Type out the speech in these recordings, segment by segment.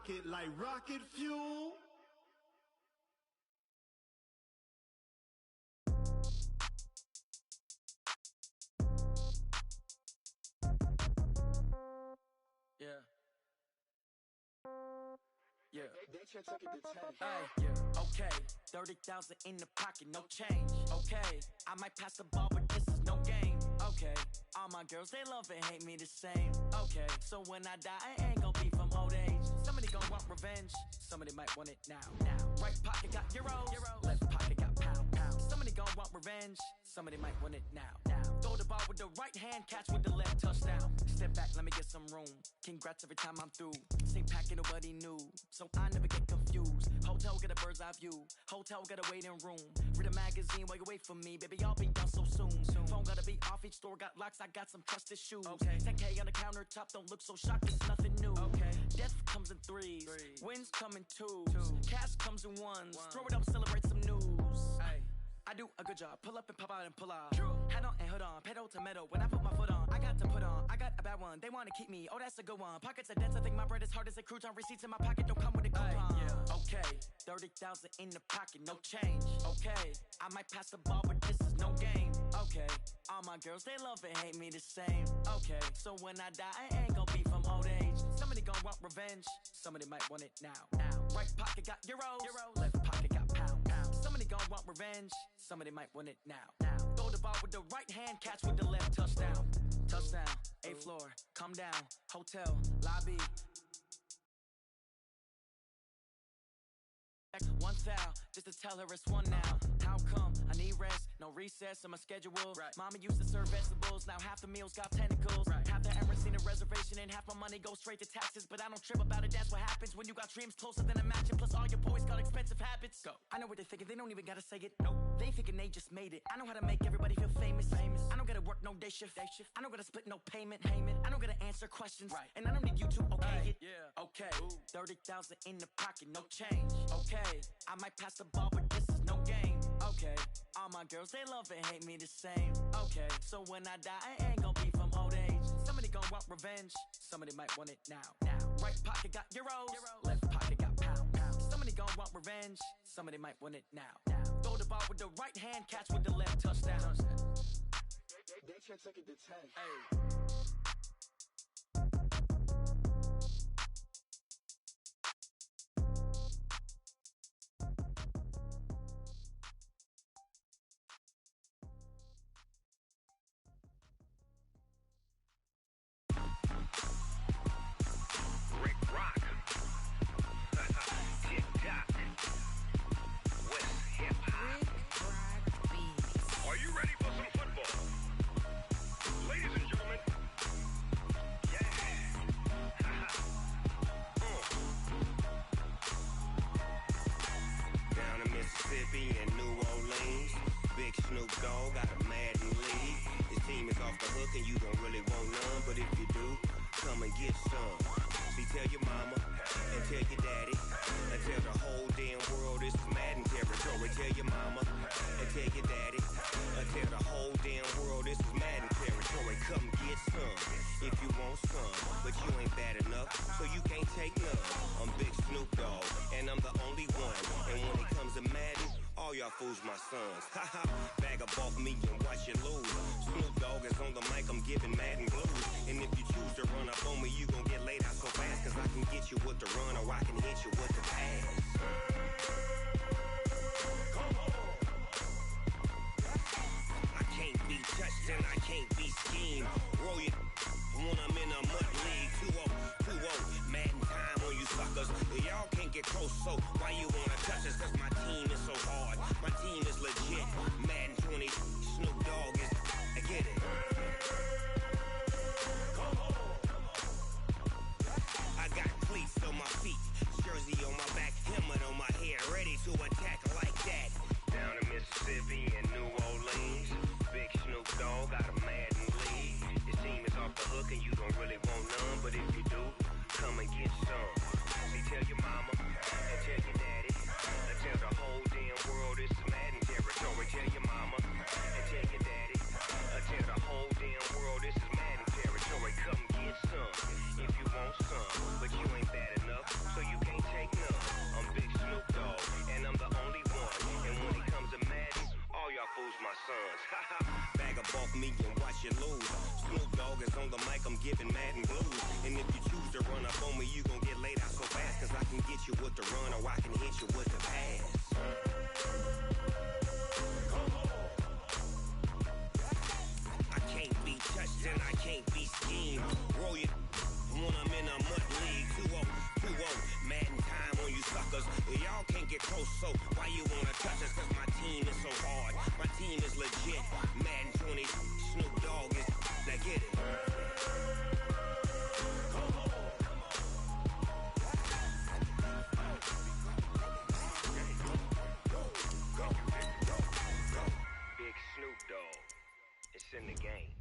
rocket like rocket fuel. Yeah. Yeah. They took it to 10. Hey, yeah. Okay. 30,000 in the pocket, no change. Okay. I might pass the ball, but this is no game. Okay. All my girls, they love and hate me the same. Okay. So when I die, I ain't gon' be from old age. Somebody gon' want revenge. Somebody might want it now. Right pocket got euros. Left pocket got pound. Somebody gon' want revenge. Somebody might want it now. Throw the ball with the right hand, catch with the left, touchdown. Step back, let me get some room. Congrats every time I'm through. Same packet, nobody knew, so I never get confused. Hotel got a bird's eye view. Hotel got a waiting room. Read a magazine while you wait for me, baby. I'll be done so soon. Phone gotta be off. Each store got locks. I got some trusted shoes. Okay. 10K on the countertop. Don't look so shocked. It's nothing new. Okay. Death comes in threes. Wins come in twos. Cash comes in ones. Throw it up, celebrate some news. Ay. I do a good job. Pull up and pop out and pull out. Head on and hood on. Pedal to metal. When I put my foot on, I got to put on. I got a bad one. They wanna keep me. Oh, that's a good one. Pockets are dense. I think my bread is hard as a crouton. Receipts in my pocket don't come with a coupon. Yeah. Okay. 30,000 in the pocket, no change. Okay. I might pass the ball, but this is no game. Okay. All my girls, they love and hate me the same. Okay. So when I die, I ain't gon' be from old age. Somebody gon' want revenge. Somebody might want it now. Right pocket got euros. Left pocket got pound. Somebody gon' want revenge. Somebody might want it now. Throw the ball with the right hand, catch with the left, touchdown. Touchdown, 8th floor, come down, hotel, lobby. One foul, just to tell her it's one now. How come? I need rest, no recess in my schedule. Right. Mama used to serve vegetables, now half the meals got tentacles. Right. Half the errands seen a reservation and half my money goes straight to taxes. But I don't trip about it, that's what happens when you got dreams closer than a match. And plus all your boys got expensive habits. Go. I know what they're thinking, they don't even gotta say it. Nope. They ain't thinking they just made it. I know how to make everybody feel famous. I don't gotta work no day shift. I don't gotta split no payment. I don't gotta answer questions. Right. And I don't need you to okay it. Yeah. Okay. 30,000 in the pocket, no change. Okay. I might pass the ball, but this is no game. Okay. All my girls, they love and hate me the same. Okay. So when I die, I ain't gon' be from old age. Somebody gon' want revenge. Somebody might want it now. Right pocket got euros. Left pocket got pound. Somebody gon' want revenge. Somebody might want it now. Throw the ball with the right hand, catch with the left, touchdown. They took it to 10. Hey. Are you ready for some football? Ladies and gentlemen, Down in Mississippi and New Orleans, Big Snoop Dogg got a Madden league. His team is off the hook and you don't really want none, but if you do, come and get some. See, tell your mama and tell your daddy and tell the whole damn world this is Madden territory. Tell your mama and tell your daddy and tell the whole damn world this is Madden territory. Come get some if you want some, but you ain't bad enough, so you can't take none. I'm Big Snoop Dogg and I'm the only one, and when it comes to Madden, all y'all fools my sons. Haha, bag up off me and watch you lose. Snoop Dogg is on the mic, I'm giving Madden blues. And if you choose to run up on me, you gon' get laid out so fast, cause I can get you with the run or I can hit you with the pass. Come on. I can't be touched and I can't be schemed. Roll you when I'm in a mud league. 2-0, 2-0, Madden time on you suckers. Y'all can't get close, so why you wanna touch us? Cause my team is so hard, my team is legit. Madden 20, Snoop Dogg is, I get it. Come on. I got cleats on my feet, jersey on my back, helmet on my head, ready to attack like that. Down in Mississippi and New Orleans, Big Snoop Dogg got a Madden league. His team is off the hook and you don't really want none, but if you do, come and get some. See, tell your mama and tell your daddy and tell the whole damn world this is Madden territory. Tell your mama and tell your daddy and tell the whole damn world this is Madden territory. Come get some if you want some, but you ain't bad enough, so you on the mic, I'm giving Madden blues. And if you choose to run up on me, you gon' get laid out so fast. Cause I can get you with the run or I can hit you with the pass. I can't be touched and I can't be schemed. Roll you when I'm in a mud league. 2-0, 2-0, Madden time on you suckers. Y'all can't get close, so why you wanna touch us? Cause my team is so hard, my team is legit. Madden 20, Snoop Dogg is, now get it. Big Snoop Dogg, it's in the game.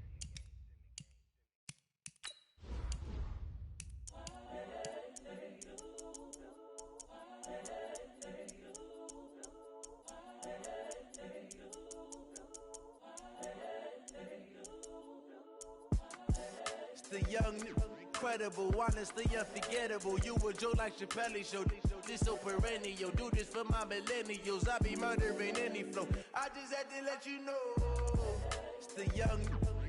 The young, incredible, honestly unforgettable. You a Joe like Chappelle show. This so perennial. Do this for my millennials. I be murdering any flow. I just had to let you know. It's the young,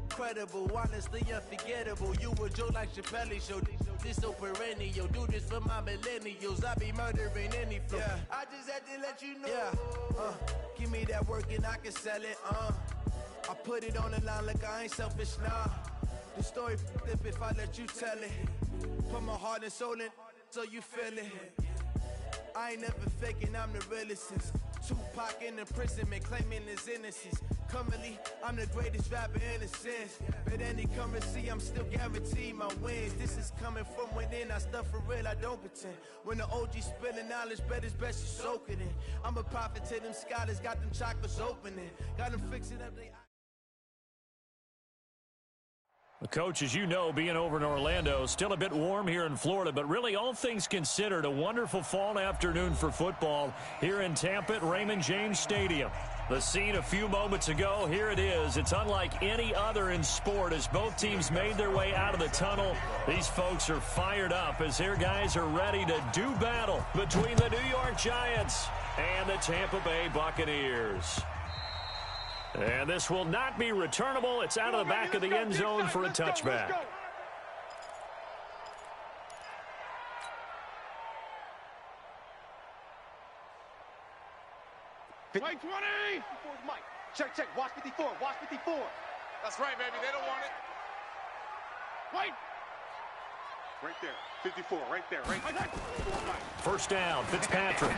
incredible, honestly unforgettable. You a Joe like Chappelle show. This so perennial. Do this for my millennials. I be murdering any flow. Yeah. I just had to let you know. Yeah. Give me that work and I can sell it. I put it on the line like I ain't selfish, nah. The story flip if I let you tell it. Put my heart and soul in so you feel it. I ain't never faking, I'm the realest since Tupac in imprisonment, claiming his innocence. Currently, I'm the greatest rapper in a sense. But any currency, I'm still guaranteed my wins. This is coming from within, I stuff for real, I don't pretend. When the OG spilling knowledge, bet it's best you soak it in. I'm a prophet to them scholars, got them chakras opening. Got them fixing up they... Coach, as you know, being over in Orlando, still a bit warm here in Florida, but really all things considered, a wonderful fall afternoon for football here in Tampa at Raymond James Stadium. The scene a few moments ago, here it is. It's unlike any other in sport as both teams made their way out of the tunnel. These folks are fired up as their guys are ready to do battle between the New York Giants and the Tampa Bay Buccaneers. And this will not be returnable. It's out of the back of the end zone for a touchback. Mike 20! Mike, check, watch 54, watch 54. That's right, baby. They don't want it. Wait! Right there, 54, right there, right there. First down, Fitzpatrick.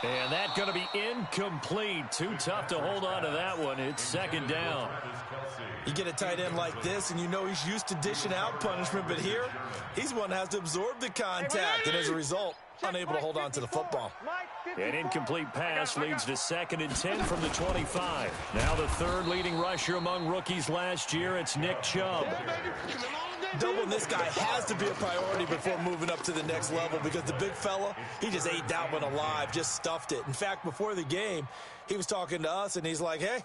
And that's going to be incomplete. Too tough to hold on to that one. It's second down. You get a tight end like this, and you know he's used to dishing out punishment, but here, he's one that has to absorb the contact, and as a result, unable to hold on to the football. An incomplete pass leads to 2nd and 10 from the 25. Now the third leading rusher among rookies last year, it's Nick Chubb. Doubling this guy has to be a priority before moving up to the next level because the big fella, he just ate that one alive, just stuffed it. In fact, before the game, he was talking to us, and he's like, hey,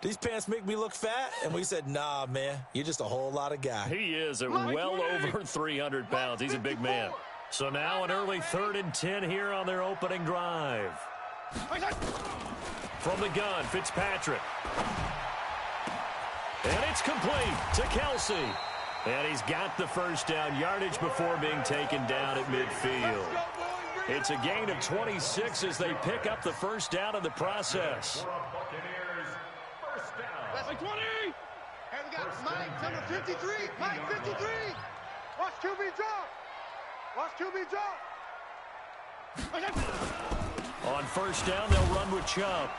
these pants make me look fat? And we said, nah, man, you're just a whole lot of guy. He is at well over 300 pounds. He's a big man. So now an early 3rd and 10 here on their opening drive. From the gun, Fitzpatrick. And it's complete to Kelsey. And he's got the first down yardage before being taken down at midfield. It's a gain of 26 as they pick up the first down in the process. That's like 20! And we got Mike, number 53. Mike, 53. Watch QB drop. Watch QB drop. On first down, they'll run with Chubb.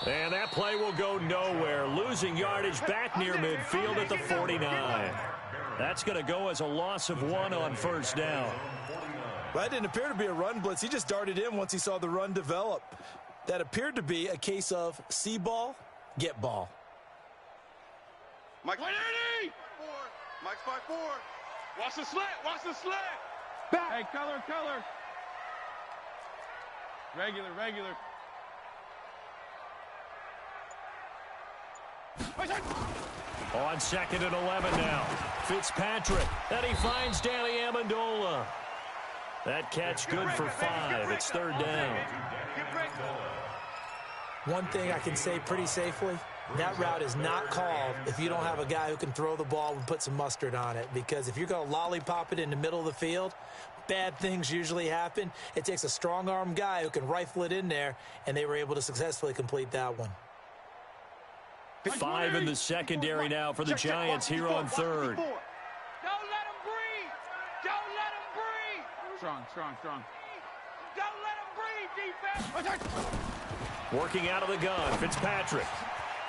And that play will go nowhere. Losing yardage back near midfield at the 49. That's going to go as a loss of 1 on first down. Well, that didn't appear to be a run blitz. He just darted in once he saw the run develop. That appeared to be a case of see ball, get ball. Mike 180! Mike's 5-4. Watch the slant! Watch the slant! Back. Hey, color. Regular. On 2nd and 11 now. Fitzpatrick. And he finds Danny Amendola. That catch good for 5. It's 3rd down. One thing I can say pretty safely, that route is not called if you don't have a guy who can throw the ball and put some mustard on it. Because if you're going to lollipop it in the middle of the field, bad things usually happen. It takes a strong-arm guy who can rifle it in there, and they were able to successfully complete that one. 5 in the secondary now for the Giants here on third. Don't let him breathe. Don't let him breathe. Strong. Don't let him breathe, defense. Working out of the gun, Fitzpatrick.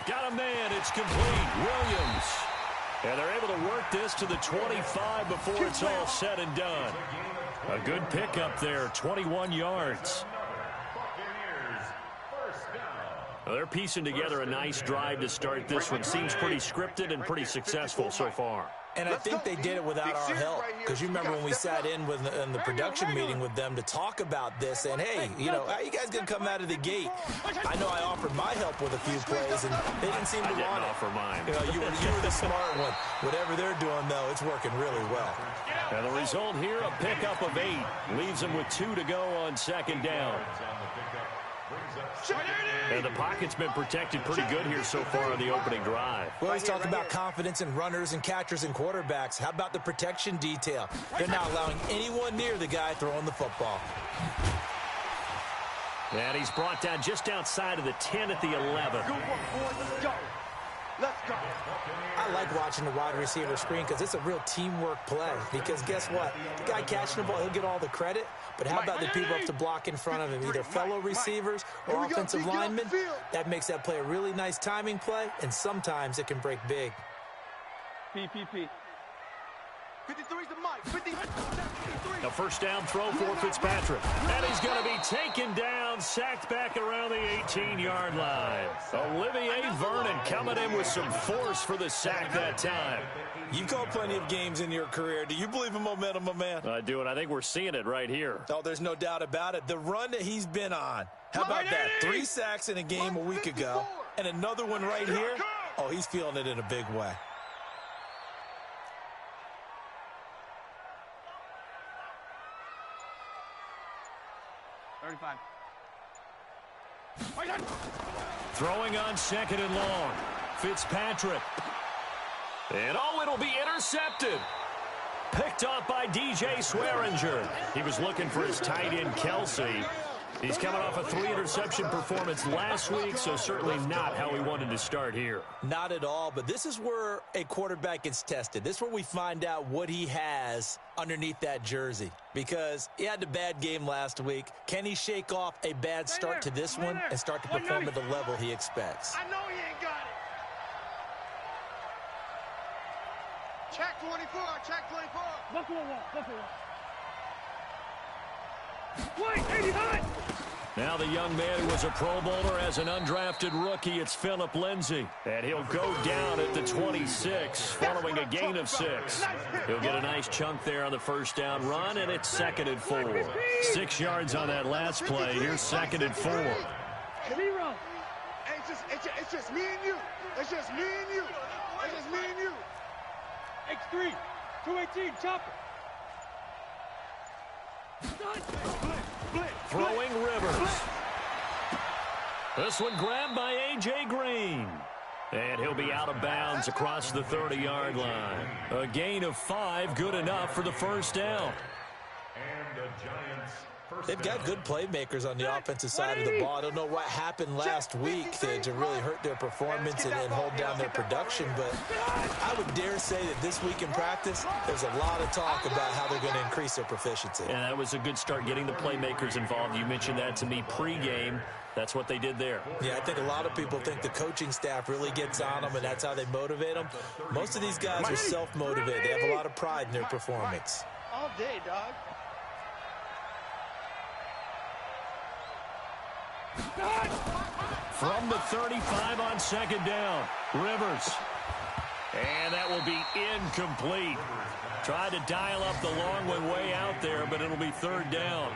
Got a man, it's complete. Williams. And they're able to work this to the 25 before it's all said and done. A good pickup there, 21 yards. Well, they're piecing together a nice drive to start this one. Seems pretty scripted and pretty successful so far. And I think they did it without our help, because you remember when we sat in the production meeting with them to talk about this, and hey, you know, how are you guys going to come out of the gate? I know I offered my help with a few plays, and they didn't seem to want it. I didn't offer mine. You know, you were the smart one. Whatever they're doing, though, it's working really well. And the result here, a pickup of 8. Leaves them with 2 to go on second down. And the pocket's been protected pretty good here so far on the opening drive. We always talk about confidence in runners and catchers and quarterbacks. How about the protection detail? They're not allowing anyone near the guy throwing the football. And he's brought down just outside of the 10 at the 11. Let's go. I like watching the wide receiver screen because it's a real teamwork play. Because guess what? The guy catching the ball, he'll get all the credit. But how about the people up to block in front of him, either fellow receivers or offensive linemen? That makes that play a really nice timing play, and sometimes it can break big. PPP. 53's the mic. 53. A first down throw for Fitzpatrick. And he's going to be taken down, sacked back around the 18-yard line. Olivier Vernon coming in with some force for the sack that time. You've called plenty of games in your career. Do you believe in momentum, my man? I do, and I think we're seeing it right here. Oh, there's no doubt about it. The run that he's been on. How about that? 3 sacks in a game a week ago, and another one right here. Oh, he's feeling it in a big way. Throwing on second and long. Fitzpatrick. And it'll be intercepted. Picked off by DJ Swearinger. He was looking for his tight end, Kelsey. He's coming off a 3-interception performance last week, so certainly not how he wanted to start here. Not at all, but this is where a quarterback gets tested. This is where we find out what he has underneath that jersey, because he had a bad game last week. Can he shake off a bad start to this one and start to perform at the level he expects? I know he ain't got it. Check 24, check 24. Buffalo one. Wait, 80 high. Now the young man who was a Pro Bowler as an undrafted rookie, it's Phillip Lindsay. And he'll go down at the 26 following a gain of 6. He'll get a nice chunk there on the first down run, and it's 2nd and 4. 6 yards on that last play. Here's 2nd and 4. Zero. It's just me and you. It's just me and you. It's just me and you. X3, 218, chopper. Throwing Rivers. This one grabbed by A.J. Green. And he'll be out of bounds across the 30-yard line. A gain of 5, good enough for the first down. They've got good playmakers on the offensive side of the ball. I don't know what happened last week to really hurt their performance and hold down their production, but I would dare say that this week in practice, there's a lot of talk about how they're going to increase their proficiency. And that was a good start getting the playmakers involved. You mentioned that to me pregame. That's what they did there. Yeah, I think a lot of people think the coaching staff really gets on them, and that's how they motivate them. Most of these guys are self-motivated. They have a lot of pride in their performance. All day, dog. From the 35 on second down, Rivers. And that will be incomplete. Tried to dial up the long one way out there, but it'll be 3rd down.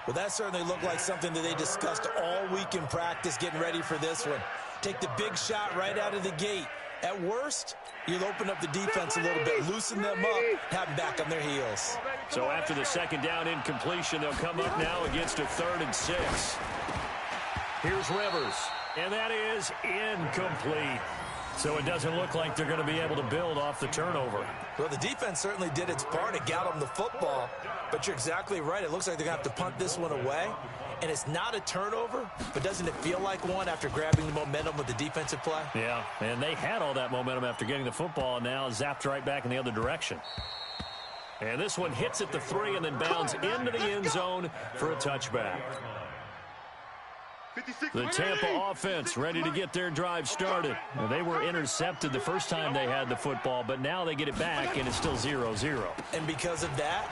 Well, that certainly looked like something that they discussed all week in practice getting ready for this one. Take the big shot right out of the gate. At worst, you'll open up the defense a little bit, loosen them up, have them back on their heels. So after the second down incompletion, they'll come up now against a 3rd and 6. Here's Rivers. And that is incomplete. So it doesn't look like they're going to be able to build off the turnover. Well, the defense certainly did its part to get them the football, but you're exactly right. It looks like they're going to have to punt this one away, and it's not a turnover, but doesn't it feel like one after grabbing the momentum with the defensive play? Yeah, and they had all that momentum after getting the football, and now zapped right back in the other direction. And this one hits at the 3 and then bounds into the end zone for a touchback. The Tampa offense ready to get their drive started. They were intercepted the first time they had the football, but now they get it back, and it's still 0-0. And because of that,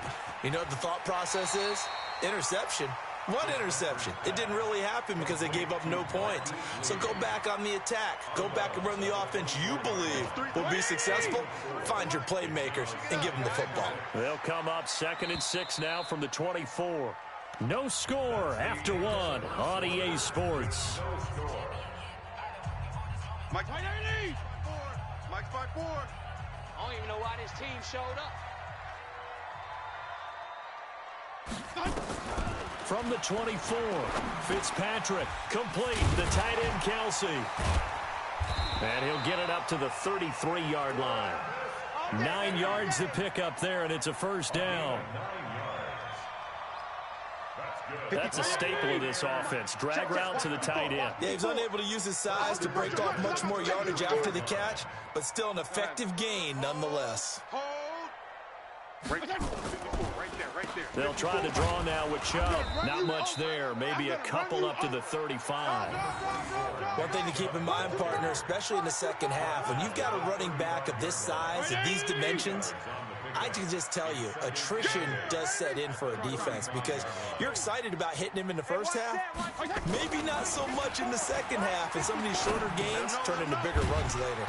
you know what the thought process is? Interception. What interception? It didn't really happen because they gave up no points. So go back on the attack. Go back and run the offense you believe will be successful. Find your playmakers and give them the football. They'll come up 2nd and 6 now from the 24. No score after 1 on EA Sports. Mike's 5'4". Mike's 5'4". I don't even know why this team showed up. From the 24, Fitzpatrick, complete, the tight end Kelsey. And he'll get it up to the 33-yard line. 9 yards to pick up there, and it's a first down. That's a staple of this offense. Drag route to the tight end. Yeah, he's unable to use his size to break off much more yardage after the catch, but still an effective gain nonetheless. Right there. They'll try to draw now with Chubb. Not much there. Maybe a couple up to the 35. One thing to keep in mind, partner, especially in the second half, when you've got a running back of this size, of these dimensions, I can just tell you, attrition does set in for a defense because you're excited about hitting him in the first half. Maybe not so much in the second half, and some of these shorter gains turn into bigger runs later.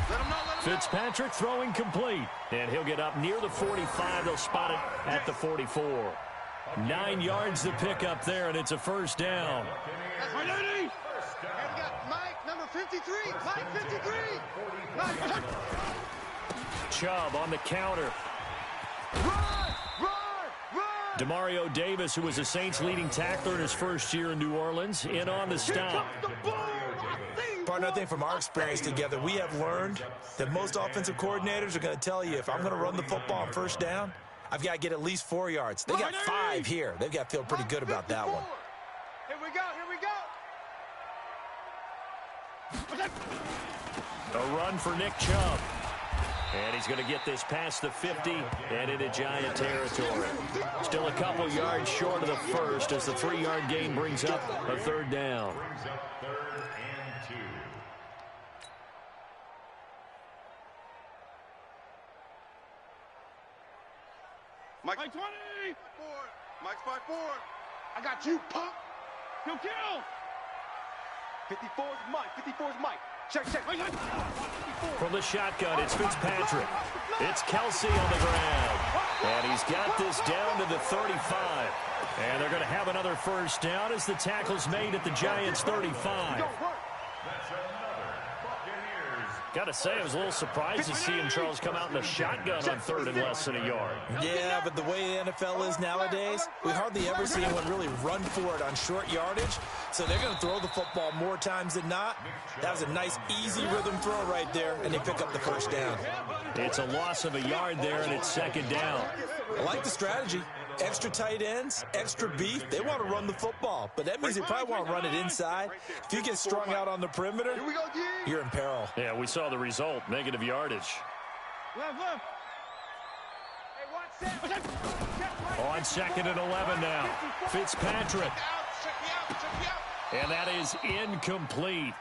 Fitzpatrick throwing complete, and he'll get up near the 45. They'll spot it at the 44. 9 yards to pick up there, and it's a first down. We got Mike, number 53. Mike, 53. Chubb on the counter. Run! Demario Davis, who was the Saints' leading tackler in his first year in New Orleans, in on the stop. Partner, I think from our experience together, we have learned that most offensive coordinators are going to tell you, if I'm going to run the football on first down, I've got to get at least 4 yards. They got 5 here. They've got to feel pretty good about that one. Here we go. A run for Nick Chubb. And he's going to get this past the 50 and into Giant territory. Still a couple yards short of the first as the 3-yard gain brings up a third down. Mike 20. Mike's 5'4". I got you, punk. Kill. 54's Mike. 54's Mike. Check. From the shotgun, it's Fitzpatrick. It's Kelsey on the ground. And he's got this down to the 35. And they're going to have another first down as the tackle's made at the Giants' 35. Got to say, I was a little surprised to see him, Charles, come out in a shotgun on 3rd and less than a yard. Yeah, but the way the NFL is nowadays, we hardly ever see anyone really run for it on short yardage. So they're going to throw the football more times than not. That was a nice, easy rhythm throw right there, and they pick up the first down. It's a loss of a yard there, and it's 2nd down. I like the strategy. Extra tight ends, extra beef. They want to run the football, but that means they probably want to run it inside. If you get strung out on the perimeter, you're in peril. Yeah, we saw the result, negative yardage. On 2nd and 11 now. Fitzpatrick. And that is incomplete.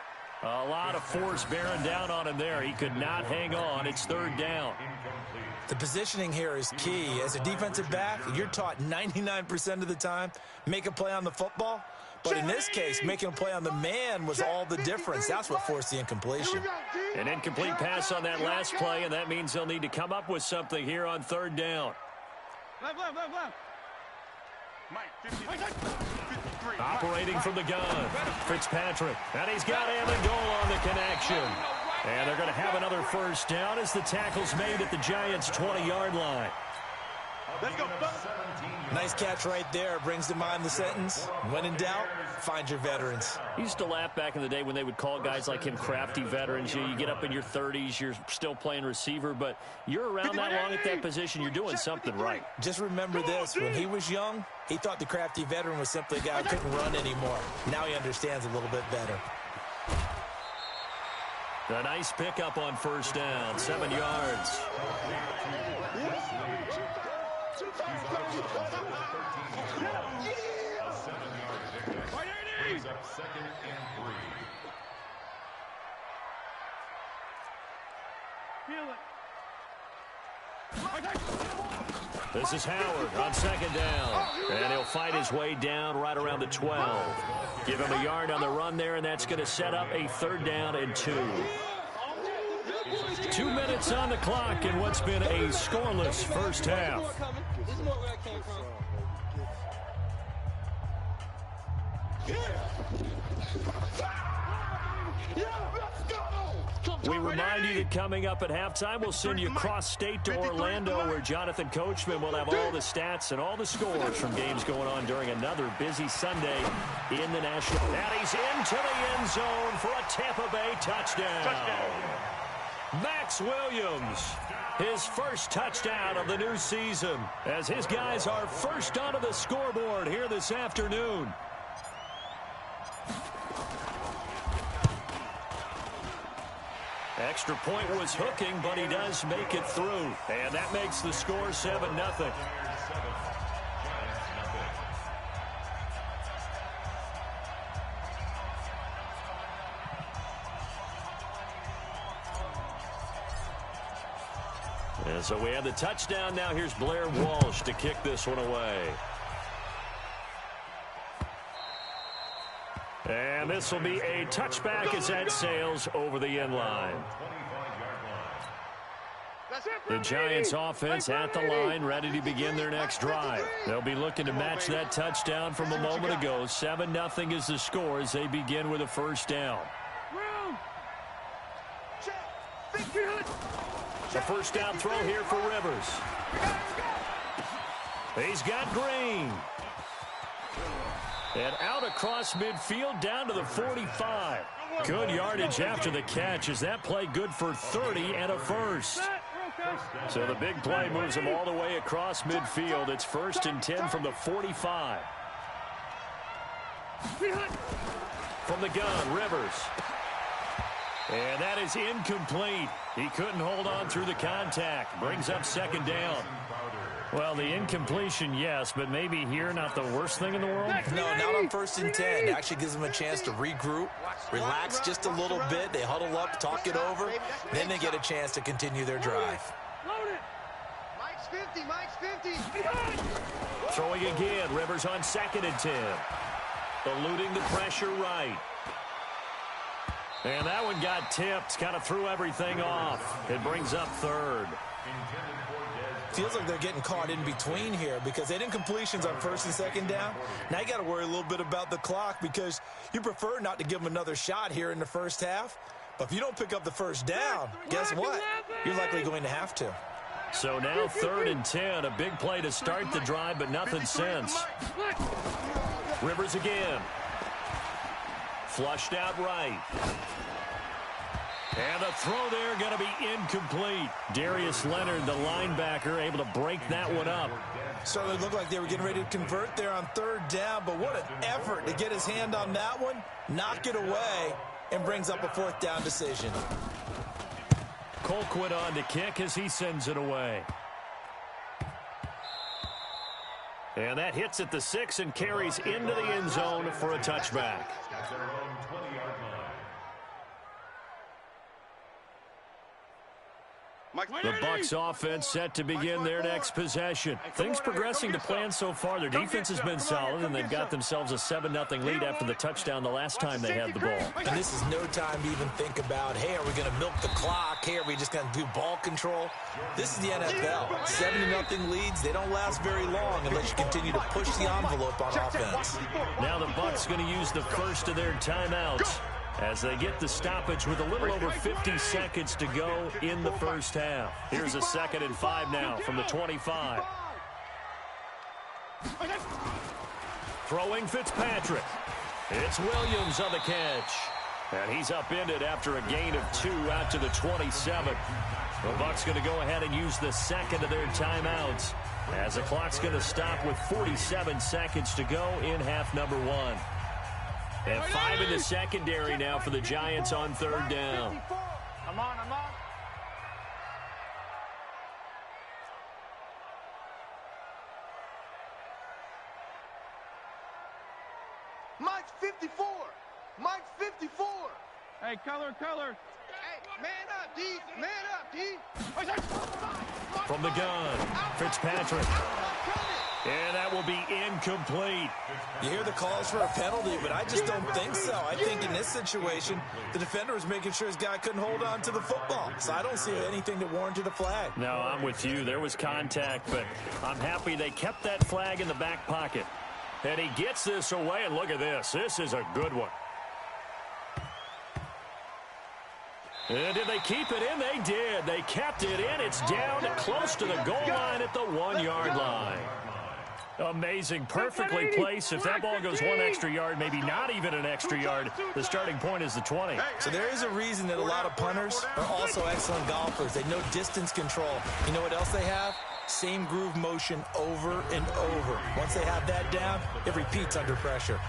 A lot of force bearing down on him there. He could not hang on. It's 3rd down. The positioning here is key. As a defensive back, you're taught 99% of the time, make a play on the football. But in this case, making a play on the man was all the difference. That's what forced the incompletion. An incomplete pass on that last play, and that means they'll need to come up with something here on 3rd down. Operating from the gun, Fitzpatrick. And he's got Amendola on the connection. And they're going to have another first down as the tackle's made at the Giants' 20-yard line. Let's go. Nice catch right there. Brings to mind the sentence, when in doubt, find your veterans. He used to laugh back in the day when they would call guys like him crafty veterans. You get up in your 30s, you're still playing receiver, but you're around that long at that position, you're doing something right. Just remember this, when he was young, he thought the crafty veteran was simply a guy who couldn't run anymore. Now he understands a little bit better. A nice pickup on first down, 7 yards. This is Howard on second down. And he'll fight his way down right around the 12. Give him a yard on the run there, and that's going to set up a 3rd down and 2. 2 minutes on the clock in what's been a scoreless first half. We remind you that coming up at halftime, we'll send you cross-state to Orlando, where Jonathan Coachman will have all the stats and all the scores from games going on during another busy Sunday in the National. And he's into the end zone for a Tampa Bay touchdown. Max Williams, his first touchdown of the new season, as his guys are first onto the scoreboard here this afternoon. Extra point was hooking, but he does make it through. And that makes the score 7-0. And so we have the touchdown. Now here's Blair Walsh to kick this one away. And this will be a touchback as that sails over the end line. The Giants offense at the line, ready to begin their next drive. They'll be looking to match that touchdown from a moment ago. 7-0 is the score as they begin with a first down. The first down throw here for Rivers. He's got Green. And out across midfield down to the 45. Good yardage after the catch. Is that play good for 30 and a first? So the big play moves him all the way across midfield. It's 1st and 10 from the 45. From the gun, Rivers. And that is incomplete. He couldn't hold on through the contact. Brings up 2nd down. Well, the incompletion, yes, but maybe here not the worst thing in the world? No, not on 1st and 10. It actually gives them a chance to regroup, relax just a little bit. They huddle up, talk it over, then they get a chance to continue their drive. Mike's 50, Mike's 50. Throwing again, Rivers on 2nd and 10. Eluding the pressure right. And that one got tipped, kind of threw everything off. It brings up 3rd. Feels like they're getting caught in between here because they didn't completions on 1st and 2nd down. Now you got to worry a little bit about the clock because you prefer not to give them another shot here in the first half. But if you don't pick up the first down, guess what? You're likely going to have to. So now 3rd and 10, a big play to start the drive, but nothing since. Rivers again. Flushed out right. And the throw there going to be incomplete. Darius Leonard, the linebacker, able to break that one up. So it looked like they were getting ready to convert there on 3rd down, but what an effort to get his hand on that one, knock it away, and brings up a 4th down decision. Colquitt on to kick as he sends it away. And that hits at the 6 and carries into the end zone for a touchback. The Bucs offense set to begin their next possession. Things progressing to plan so far. Their defense has been solid, and they've got themselves a 7-0 lead after the touchdown the last time they had the ball. And this is no time to even think about, hey, are we going to milk the clock? Hey, are we just going to do ball control? This is the NFL. 7-0 leads, they don't last very long unless you continue to push the envelope on offense. Now the Bucs going to use the first of their timeouts as they get the stoppage with a little over 50 seconds to go in the first half. Here's a 2nd and 5 now from the 25. Throwing Fitzpatrick. It's Williams on the catch. And he's upended after a gain of 2 out to the 27. The Bucs going to go ahead and use the second of their timeouts, as the clock's going to stop with 47 seconds to go in half number 1. And 5 in the secondary now for the Giants on third down. I'm on. Mike's 54. Mike's 54. Hey, color. Hey, man up, D. Man up, D. From the gun, Fitzpatrick. And that will be incomplete. You hear the calls for a penalty, but I just don't think so. I think in this situation, the defender was making sure his guy couldn't hold on to the football. So I don't see anything that warranted a flag. No, I'm with you. There was contact, but I'm happy they kept that flag in the back pocket. And he gets this away, and look at this. This is a good one. And did they keep it in? They did. They kept it in. It's down close to the goal line at the 1-yard line. Amazing. Perfectly placed. If that ball goes 1 extra yard, maybe not even an extra yard, the starting point is the 20. So there is a reason that a lot of punters are also excellent golfers. They know distance control. You know what else they have? Same groove motion over and over. Once they have that down, it repeats under pressure.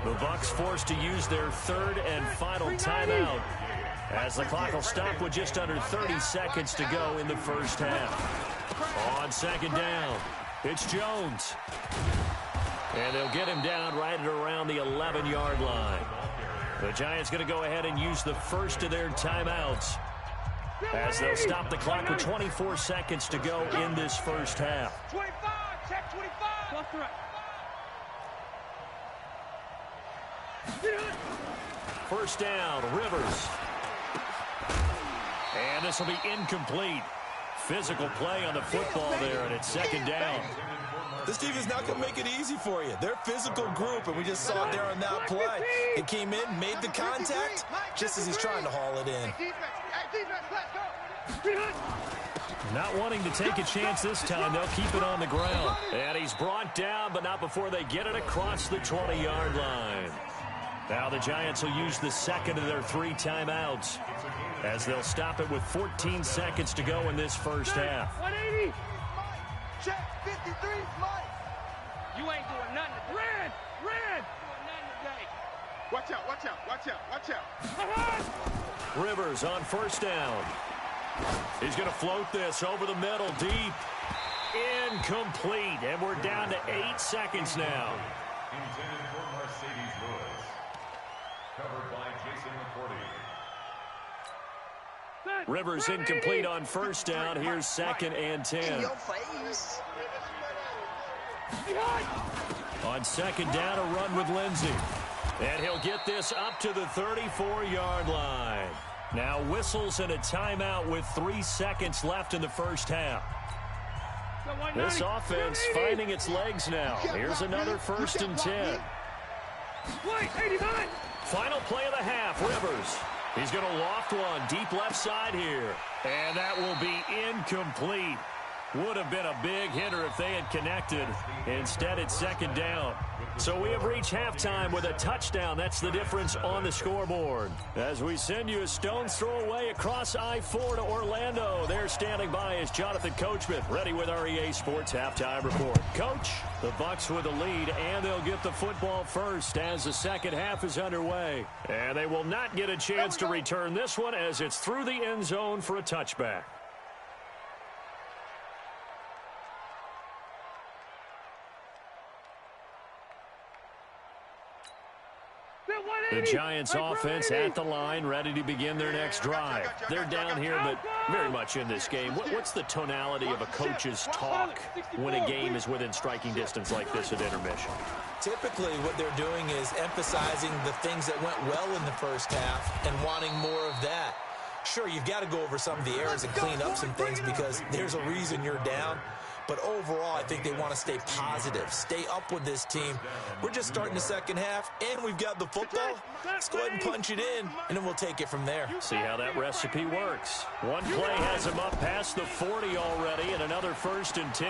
The Bucs forced to use their third and final timeout, as the clock will stop with just under 30 seconds to go in the first half. On second down, it's Jones. And they'll get him down right at around the 11-yard line. The Giants going to go ahead and use the first of their timeouts, as they'll stop the clock with 24 seconds to go in this first half. 25, check 25. Left to right. First down, Rivers. And this will be incomplete. Physical play on the football there, and it's second down. This team is not going to make it easy for you. They're a physical group, and we just saw it there on that play. It came in, made the contact, just as he's trying to haul it in. Not wanting to take a chance this time. They'll keep it on the ground. And he's brought down, but not before they get it across the 20-yard line. Now the Giants will use the second of their 3 timeouts, as they'll stop it with 14 seconds to go in this first half. 180. Check 53, Mike. You ain't doing nothing. Red. Doing nothing today. Watch out. Rivers on first down. He's going to float this over the middle, deep. Incomplete, and we're down to 8 seconds now. Intended for Mercedes Lewis. Covered by Jason McCourty. Rivers incomplete on first down. Here's second and 10. On second down, a run with Lindsey. And he'll get this up to the 34-yard line. Now whistles and a timeout with 3 seconds left in the first half. This offense finding its legs now. Here's another first and 10. Final play of the half, Rivers. He's going to loft one deep left side here. And that will be incomplete. Would have been a big hitter if they had connected. Instead, it's second down. So we have reached halftime with a touchdown. That's the difference on the scoreboard. As we send you a stone's throw away across I-4 to Orlando. There standing by is Jonathan Coachman, ready with our EA Sports Halftime Report. Coach, the Bucs with the lead, and they'll get the football first as the second half is underway. And they will not get a chance to return this one, as it's through the end zone for a touchback. The Giants offense at the line, ready to begin their next drive. They're down here, but very much in this game. What's the tonality of a coach's talk when a game is within striking distance like this at intermission? Typically, what they're doing is emphasizing the things that went well in the first half and wanting more of that. Sure, you've got to go over some of the errors and clean up some things because there's a reason you're down. But overall, I think they want to stay positive, stay up with this team. We're just starting the second half, and we've got the football. Let's go ahead and punch it in, and then we'll take it from there. See how that recipe works. One play has him up past the 40 already, and another first and 10.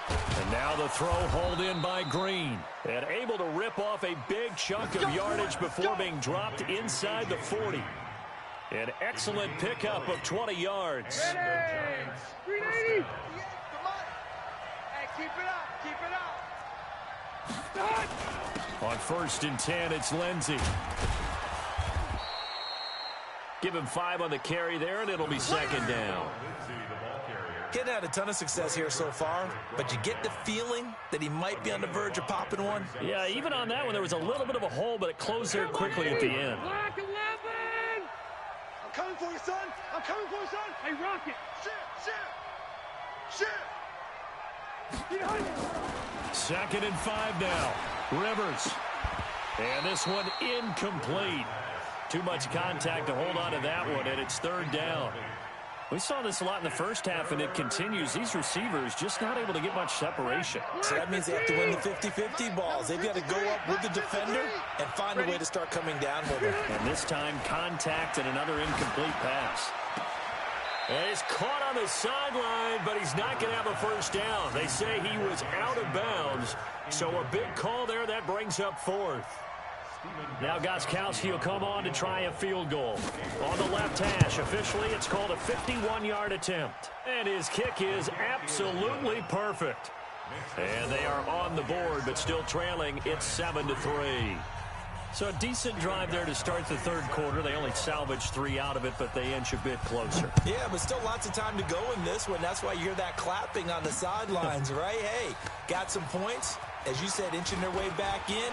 And now the throw hauled in by Green. And able to rip off a big chunk of yardage before being dropped inside the 40. An excellent pickup of 20 yards. 380. Hey, keep it up. Keep it up. On 1st and 10, it's Lindsey. Give him 5 on the carry there, and it'll be 2nd down. Getting had a ton of success here so far, but you get the feeling that he might be on the verge of popping one. Yeah, even on that one, there was a little bit of a hole, but it closed there quickly at the end. Black 11. I'm coming for you, son. I'm coming for you, son. Hey, Rocket. Shit. Behind you. 2nd and 5 now. Rivers. And this one incomplete. Too much contact to hold on to that one, and it's 3rd down. We saw this a lot in the first half, and it continues. These receivers just not able to get much separation. So that means they have to win the 50-50 balls. They've got to go up with the defender and find a way to start coming down with him. And this time, contact and another incomplete pass. And he's caught on the sideline, but he's not going to have a 1st down. They say he was out of bounds, so a big call there. That brings up 4th. Now Gostkowski will come on to try a field goal. On the left hash, officially it's called a 51-yard attempt. And his kick is absolutely perfect. And they are on the board, but still trailing. It's 7-3. So a decent drive there to start the 3rd quarter. They only salvaged 3 out of it, but they inch a bit closer. Yeah, but still lots of time to go in this one. That's why you hear that clapping on the sidelines, right? Hey, got some points. As you said, inching their way back in.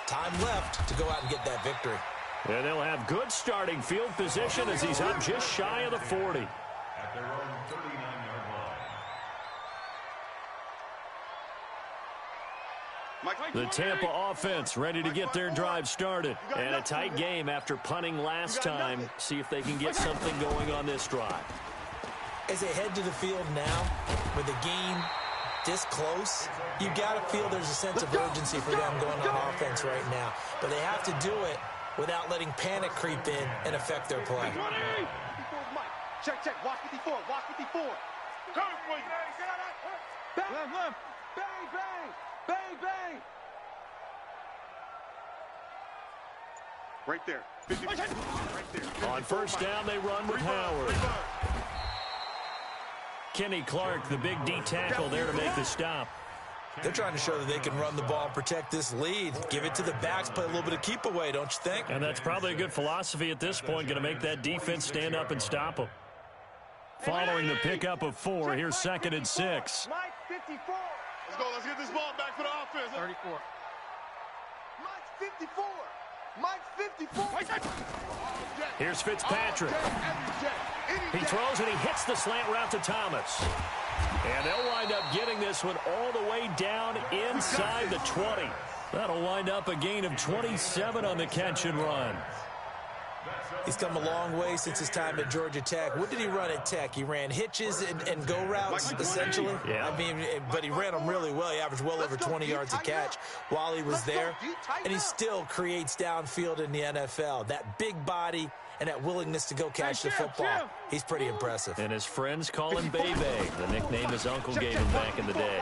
Time left to go out and get that victory. And they'll have good starting field position as he's up just shy of the 40. At their own 39-yard line. The Tampa offense ready to get their drive started. And a tight game after punting last time. See if they can get something going on this drive. As they head to the field now, with the game this close, you got to feel there's a sense of urgency for them going on offense right now. But they have to do it without letting panic creep in and affect their play. Check. Watch 54. Watch 54. Come for you. Left. Bang. Right there. 50. Right there. On 1st down, they run with Howard. Kenny Clark, the big D tackle there to make the stop. They're trying to show that they can run the ball and protect this lead. Give it to the backs, play a little bit of keep away, don't you think? And that's probably a good philosophy at this point, going to make that defense stand up and stop them. Following the pickup of 4, here's 2nd and 6. Mike 54. Let's go. Let's get this ball back for the offense. 34. Mike 54. Mike 54. Here's Fitzpatrick. He throws and he hits the slant route to Thomas. And they'll wind up getting this one all the way down inside the 20. That'll wind up a gain of 27 on the catch and run. He's come a long way since his time at Georgia Tech. What did he run at Tech? He ran hitches and go routes, essentially. Yeah. I mean, but he ran them really well. He averaged well over 20 yards a catch while he was there. And he still creates downfield in the NFL. That big body and that willingness to go catch the football. He's pretty impressive. And his friends call him Bebe, the nickname his uncle gave him back in the day.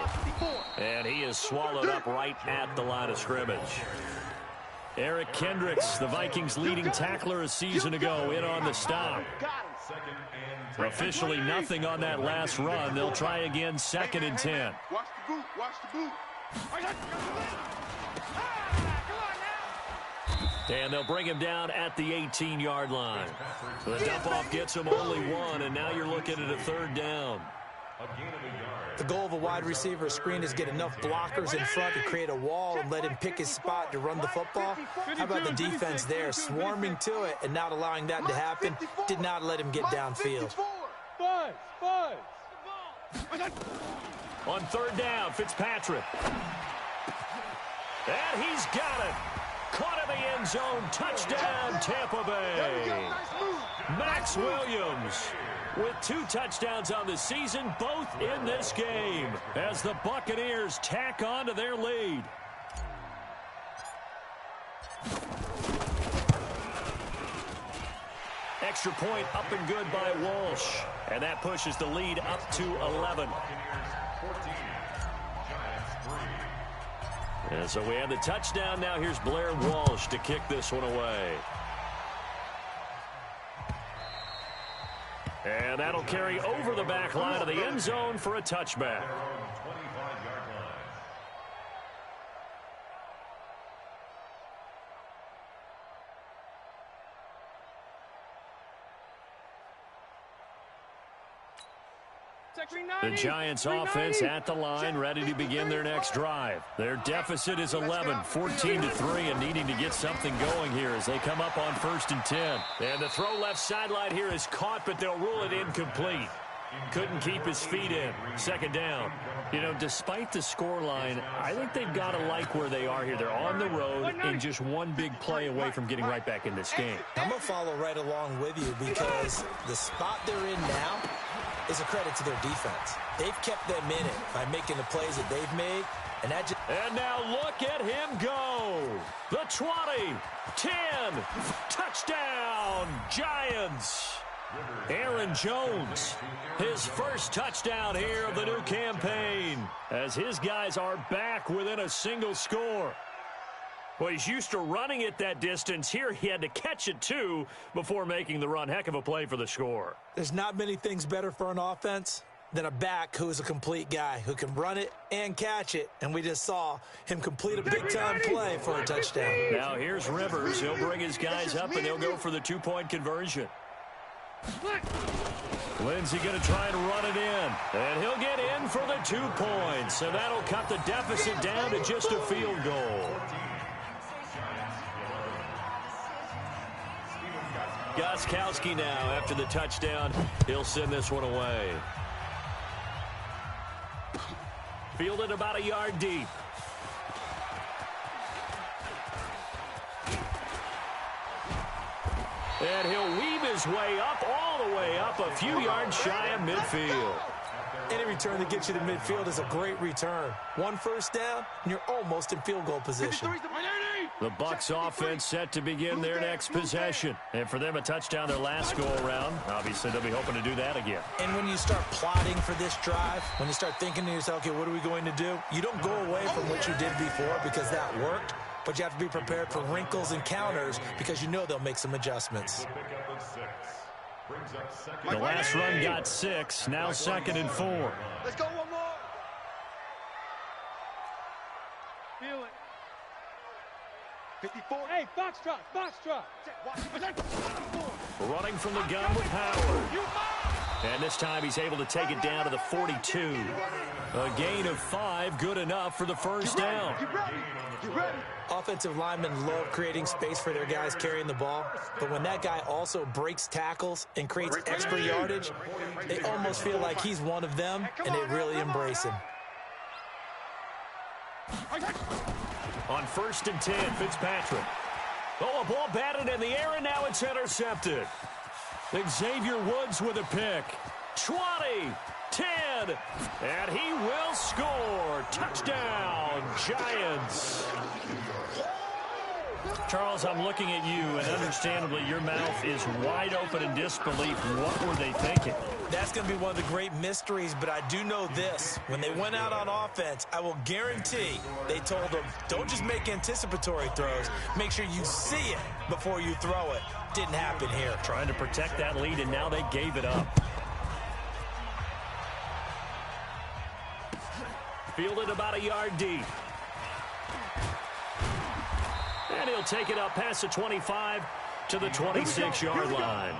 And he is swallowed up right at the line of scrimmage. Eric Kendricks, the Vikings' leading tackler a season ago, in on the stop. Officially nothing on that last run. They'll try again 2nd and 10. Watch the boot. Watch the boot. And they'll bring him down at the 18-yard line. The dump-off gets him only 1, and now you're looking at a 3rd down. The goal of a wide receiver screen is get enough blockers in front to create a wall and let him pick his spot to run the football. How about the defense there, swarming to it and not allowing that to happen? Did not let him get downfield. On 3rd down, Fitzpatrick. And he's got it. Caught in the end zone. Touchdown, Tampa Bay. Max Williams with 2 touchdowns on the season, both in this game, as the Buccaneers tack on to their lead. Extra point up and good by Walsh. And that pushes the lead up to 11. And so we have the touchdown. Now here's Blair Walsh to kick this one away. And that'll carry over the back line of the end zone for a touchback. The Giants offense at the line, ready to begin their next drive. Their deficit is 11, 14-3, and needing to get something going here as they come up on 1st and 10. And the throw left sideline here is caught, but they'll rule it incomplete. Couldn't keep his feet in. 2nd down. You know, despite the scoreline, I think they've got to like where they are here. They're on the road and just one big play away from getting right back in this game. I'm going to follow right along with you because the spot they're in now is a credit to their defense. They've kept them in it by making the plays that they've made. And now look at him go. The 20, 10, touchdown, Giants. Aaron Jones, his first touchdown here of the new campaign, as his guys are back within a single score. Well, he's used to running it that distance. Here he had to catch it, too, before making the run. Heck of a play for the score. There's not many things better for an offense than a back who is a complete guy who can run it and catch it. And we just saw him complete a big-time play for a touchdown. Now here's Rivers. He'll bring his guys up, and he'll go for the 2-point conversion. Lindsey going to try and run it in. And he'll get in for the 2 points. And that'll cut the deficit down to just a field goal. Gostkowski now after the touchdown. He'll send this one away. Fielded about a yard deep. And he'll weave his way up, all the way up, a few yards shy of midfield. Any return that gets you to midfield is a great return. 1 first down, and you're almost in field goal position. The Bucs offense set to begin their next possession. And for them, a touchdown their last go-around. Obviously, they'll be hoping to do that again. And when you start plotting for this drive, when you start thinking to yourself, okay, what are we going to do? You don't go away from what you did before because that worked. But you have to be prepared for wrinkles and counters because you know they'll make some adjustments. The last run got 6, now 2nd and 4. Let's go one more. Feel it. 54. Hey, box drop. Running from the gun with Howard. And this time he's able to take it down to the 42. A gain of 5, good enough for the first down. You ready? Offensive linemen love creating space for their guys carrying the ball, but when that guy also breaks tackles and creates extra yardage, they almost feel like he's one of them, and they really embrace him. On 1st and 10, Fitzpatrick. Oh, a ball batted in the air, and now it's intercepted. Xavier Woods with a pick. 20, 10, and he will score. Touchdown, Giants. Charles, I'm looking at you, and understandably, your mouth is wide open in disbelief. What were they thinking? That's going to be one of the great mysteries, but I do know this. When they went out on offense, I will guarantee they told them, don't just make anticipatory throws. Make sure you see it before you throw it. Didn't happen here. Trying to protect that lead, and now they gave it up. Fielded about a yard deep. And he'll take it up past the 25 to the 26-yard line.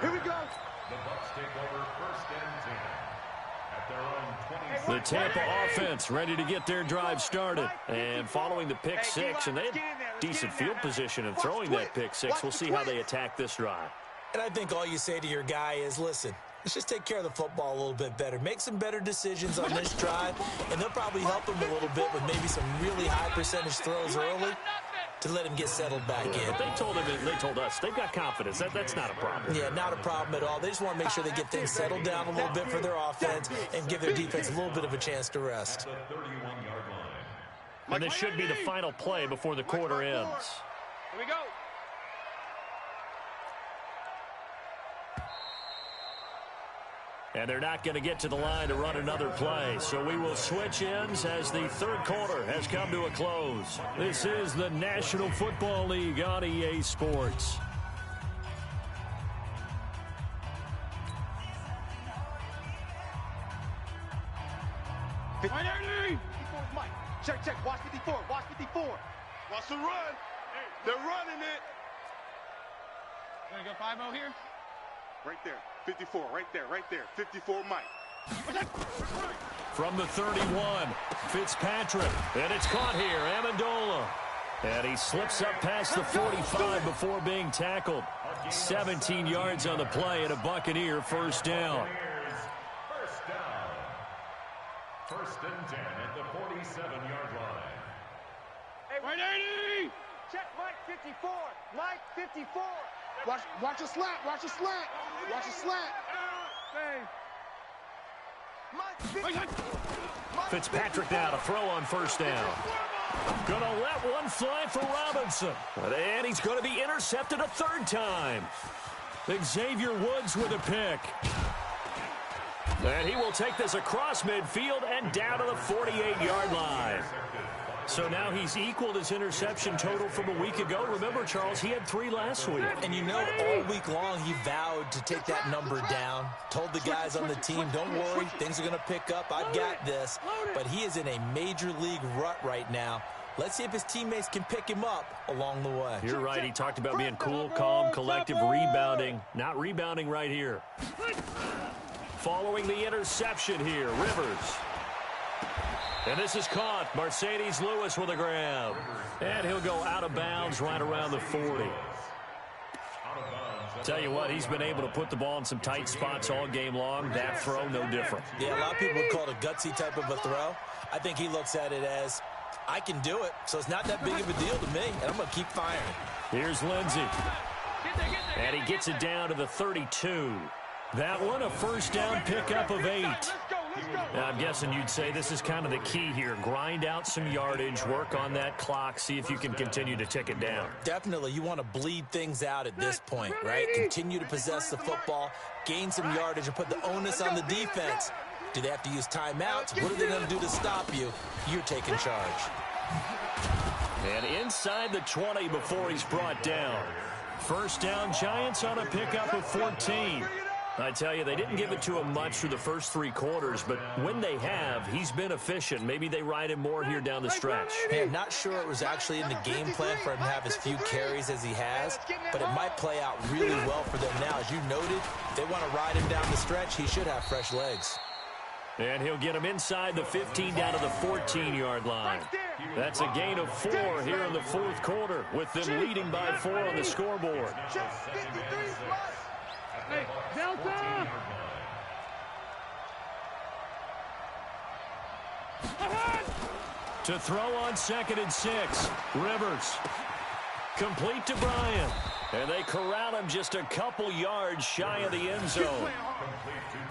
Here we go. The Bucs take over 1st and 10 at their own 20. The Tampa offense ready to get their drive started. And following the pick 6, and they had decent field position in throwing that pick 6. We'll see how they attack this drive. And I think all you say to your guy is, listen, let's just take care of the football a little bit better. Make some better decisions on this drive, and they'll probably help him a little bit with maybe some really high percentage throws early to let him get settled back in. But they told him, they told us, they've got confidence. That's not a problem. Yeah, not a problem at all. They just want to make sure they get things settled down a little bit for their offense and give their defense a little bit of a chance to rest. And this should be the final play before the quarter ends. Here we go. And they're not going to get to the line to run another play. So we will switch ends as the third quarter has come to a close. This is the National Football League on EA Sports. Mike, check. Watch 54. Watch 54. Watch the run. They're running it. Gonna go 5-0 here? Right there. 54. Right there. 54, Mike. From the 31, Fitzpatrick. And it's caught here, Amendola. And he slips up past the 45 before being tackled. 17 yards on the play and a Buccaneer first down. First down. First and 10 at the 47-yard line. Hey, 180! Check Mike 54. Mike 54. Watch a slant. Watch a slant. Watch a slant. Hey. Fitzpatrick now to throw on first down. Gonna let one fly for Robinson. And he's going to be intercepted a third time. Xavier Woods with a pick. And he will take this across midfield and down to the 48-yard line. So now he's equaled his interception total from a week ago. Remember, Charles, he had 3 last week. And you know, all week long he vowed to take that number down. Told the guys on the team, don't worry, things are going to pick up. I've got this. But he is in a major league rut right now. Let's see if his teammates can pick him up along the way. You're right. He talked about being cool, calm, collective, rebounding. Not rebounding right here. Following the interception here, Rivers. And this is caught. Mercedes Lewis with a grab. And he'll go out of bounds right around the 40. Tell you what, he's been able to put the ball in some tight spots all game long. That throw, no different. Yeah, a lot of people would call it a gutsy type of a throw. I think he looks at it as, I can do it, so it's not that big of a deal to me, and I'm going to keep firing. Here's Lindsey. And he gets it down to the 32. That one, a first down pickup of 8. Now, I'm guessing you'd say this is kind of the key here. Grind out some yardage, work on that clock, see if you can continue to tick it down. Definitely. You want to bleed things out at this point, right? Continue to possess the football, gain some yardage, and put the onus on the defense. Do they have to use timeouts? What are they going to do to stop you? You're taking charge. And inside the 20 before he's brought down. First down, Giants on a pickup of 14. I tell you, they didn't give it to him much through the first 3 quarters, but when they have, he's been efficient. Maybe they ride him more here down the stretch. Hey, I'm not sure it was actually in the game plan for him to have as few carries as he has, but it might play out really well for them now. As you noted, if they want to ride him down the stretch, he should have fresh legs. And he'll get him inside the 15 down to the 14-yard line. That's a gain of 4 here in the fourth quarter, with them leading by 4 on the scoreboard. Hey, Delta! To throw on 2nd and 6, Rivers. Complete to Bryant. And they corral him just a couple yards shy of the end zone.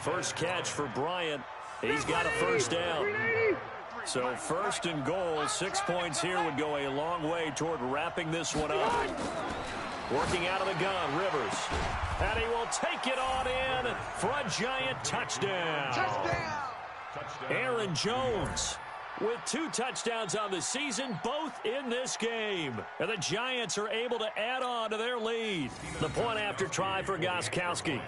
First catch for Bryant. He's got a first down. So first and goal, 6 points here would go a long way toward wrapping this one up. Working out of the gun, Rivers. And he will take it on in for a Giant touchdown. Aaron Jones with 2 touchdowns on the season, both in this game. And the Giants are able to add on to their lead. The point after try for Gostkowski.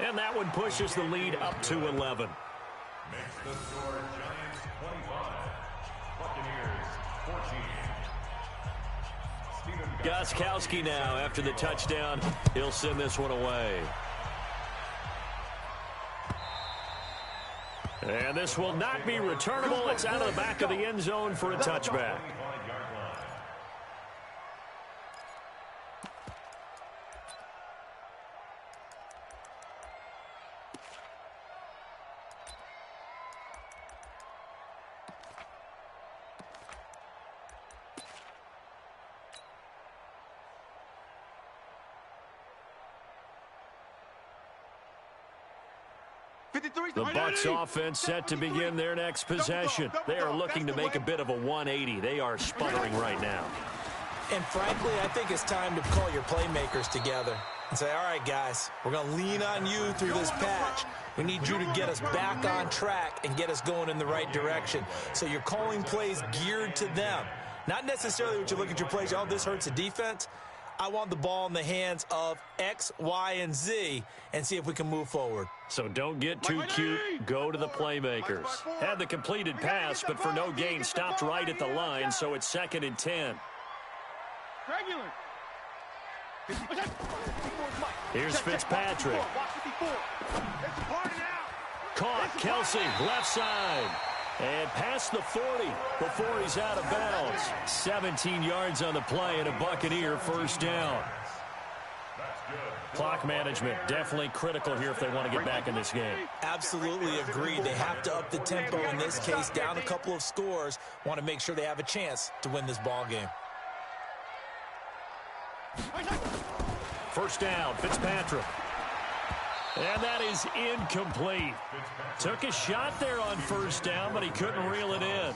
And that one pushes the lead up to 11. Makes the score Giants 25, Buccaneers 14. Gostkowski now after the touchdown. He'll send this one away. And this will not be returnable. It's out of the back of the end zone for a touchback. The Bucs offense set to begin their next possession. They are looking to make a bit of a 180. They are sputtering right now. And frankly, I think it's time to call your playmakers together and say, all right, guys, we're going to lean on you through this patch. We need you to get us back on track and get us going in the right direction. So you're calling plays geared to them. Not necessarily what you look at your plays, oh, this hurts the defense. I want the ball in the hands of X, Y, and Z and see if we can move forward. So don't get too cute. Go to the playmakers. Had the completed pass, but for no gain, stopped right at the line, so it's 2nd and 10. Here's Fitzpatrick. Caught, Kelsey, left side. And past the 40 before he's out of bounds. 17 yards on the play and a Buccaneer first down. Clock management definitely critical here if they want to get back in this game. Absolutely agreed. They have to up the tempo in this case, down a couple of scores. Want to make sure they have a chance to win this ball game. First down, Fitzpatrick. And that is incomplete. Took a shot there on first down, but he couldn't reel it in.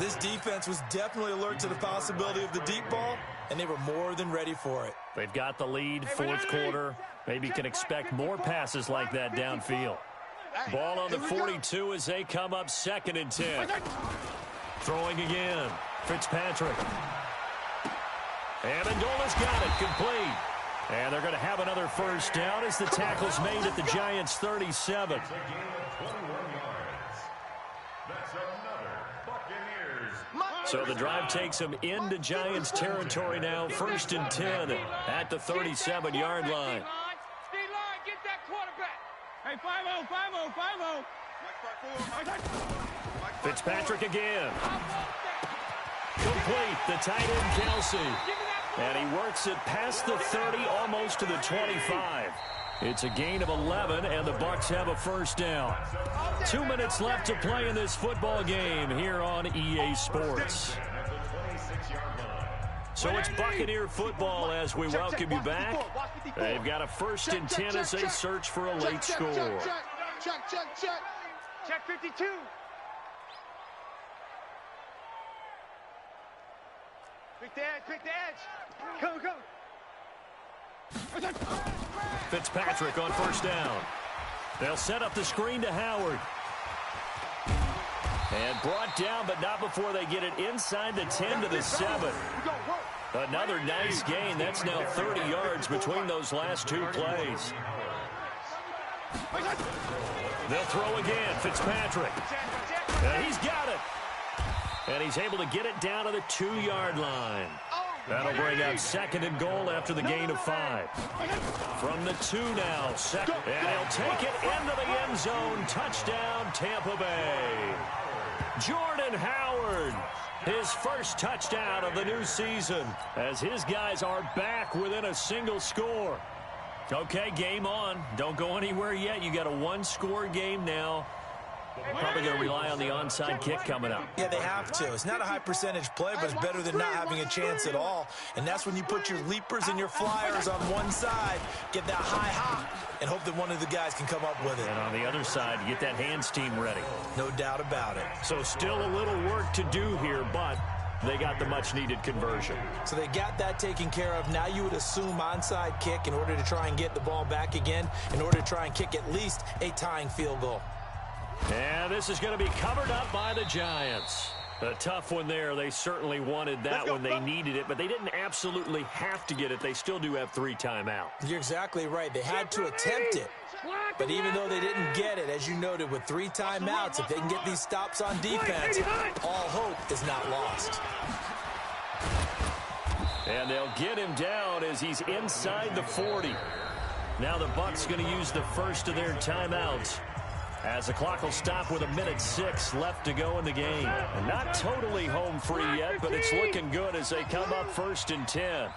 This defense was definitely alert to the possibility of the deep ball, and they were more than ready for it. They've got the lead, fourth quarter. Maybe you can expect more passes like that downfield. Ball on the 42 as they come up 2nd and 10. Throwing again, Fitzpatrick. Amendola's got it, complete. And they're going to have another first down as the tackle's made at the Giants' 37. So the drive takes them into Giants territory now, 1st and 10 at the 37-yard line. Get that quarterback. Hey, 5-0. Fitzpatrick again. Complete, the tight end Kelsey. And he works it past the 30, almost to the 25. It's a gain of 11, and the Bucs have a first down. 2 minutes left to play in this football game here on EA Sports. So it's Buccaneer football as we welcome you back. They've got a 1st and 10 as they search for a late score. Check 52. Pick the edge. Go. Fitzpatrick on first down. They'll set up the screen to Howard. And brought down, but not before they get it inside the 10 to the 7. Another nice gain. That's now 30 yards between those last two plays. They'll throw again, Fitzpatrick. And he's got it. And he's able to get it down to the 2-yard line. That'll bring out 2nd and goal after the gain of 5. From the 2 now, 2nd. And he'll take it into the end zone. Touchdown, Tampa Bay. Jordan Howard, his first touchdown of the new season, as his guys are back within a single score. Okay, game on. Don't go anywhere yet. You got a 1-score game now. Probably going to rely on the onside kick coming up. Yeah, they have to. It's not a high percentage play, but it's better than not having a chance at all. And that's when you put your leapers and your flyers on one side, get that high hop, and hope that one of the guys can come up with it. And on the other side, you get that hands team ready. No doubt about it. So still a little work to do here, but they got the much-needed conversion. So they got that taken care of. Now you would assume onside kick in order to try and get the ball back again, in order to try and kick at least a tying field goal. And this is going to be covered up by the Giants. A tough one there. They certainly wanted that one. They needed it, but they didn't absolutely have to get it. They still do have 3 timeouts. You're exactly right. They had to attempt it. But even though they didn't get it, as you noted, with 3 timeouts, if they can get these stops on defense, all hope is not lost. And they'll get him down as he's inside the 40. Now the Bucs going to use the first of their timeouts, as the clock will stop with 1:06 left to go in the game. And not totally home free yet, but it's looking good as they come up 1st and 10.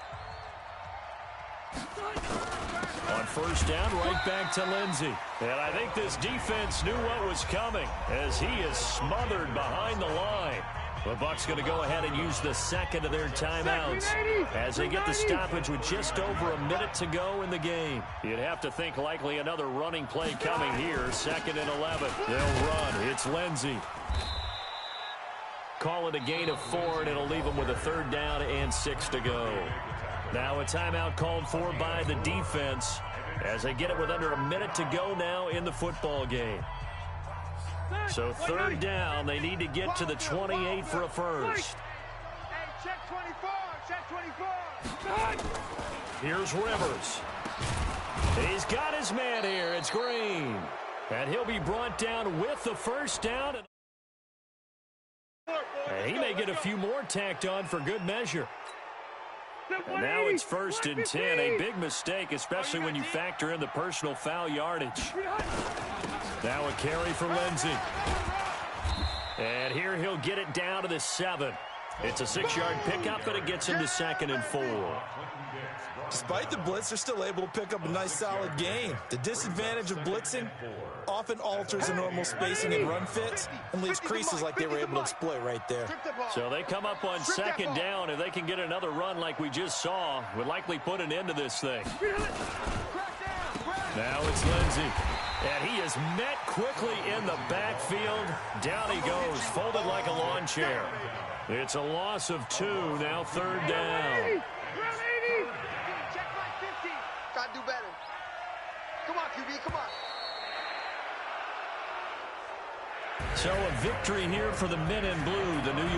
On first down, right back to Lindsey. And I think this defense knew what was coming, as he is smothered behind the line. The Bucs going to go ahead and use the second of their timeouts as they get the stoppage with just over 1 minute to go in the game. You'd have to think likely another running play coming here. 2nd and 11. They'll run. It's Lindsey. call it a gain of 4, and it'll leave them with a 3rd down and 6 to go. Now a timeout called for by the defense as they get it with under a minute to go now in the football game. So 3rd down, they need to get to the 28 for a first. Hey, check 24, check 24. Here's Rivers. He's got his man here. It's Green. And he'll be brought down with the first down. And he may get a few more tacked on for good measure. And now it's 1st and 10. A big mistake, especially when you factor in the personal foul yardage. Now a carry for Lindsey. And here he'll get it down to the 7. It's a 6-yard pickup, and it gets him to 2nd and 4. Despite the blitz, they're still able to pick up a nice, solid gain. The disadvantage of blitzing often alters the normal spacing and run fits and leaves creases like they were able to exploit right there. So they come up on 2nd down. If they can get another run like we just saw, would likely put an end to this thing. Now it's Lindsey. And he is met quickly in the backfield. Down he goes, folded like a lawn chair. It's a loss of 2, now 3rd down. Check my 50. Gotta do better. Come on, QB, come on. So a victory here for the men in blue. The New